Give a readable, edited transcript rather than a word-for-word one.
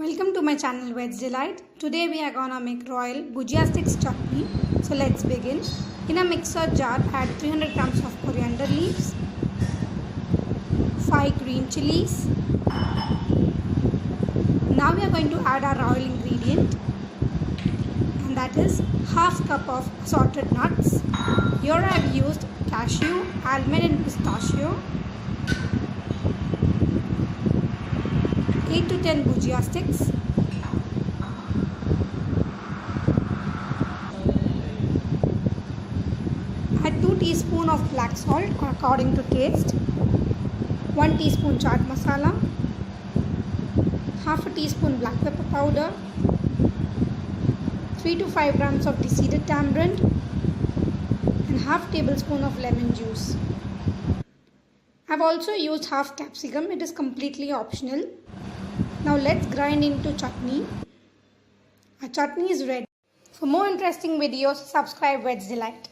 Welcome to my channel Veg Delight. Today we are gonna make royal Bhujia Sticks Chutney. So let's begin. In a mixer jar add 300 grams of coriander leaves, 5 green chilies. Now we are going to add our royal ingredient, and that is half cup of assorted nuts. Here I have used cashew, almond and pistachio, 8 to 10 Bhujia sticks, add 2 teaspoons of black salt according to taste, 1 teaspoon chaat masala, half a teaspoon black pepper powder, 3 to 5 grams of deseeded tamarind, and half tablespoon of lemon juice. I have also used half capsicum. It is completely optional. Now let's grind into chutney. Our chutney is ready. For more interesting videos, subscribe Veg Delight.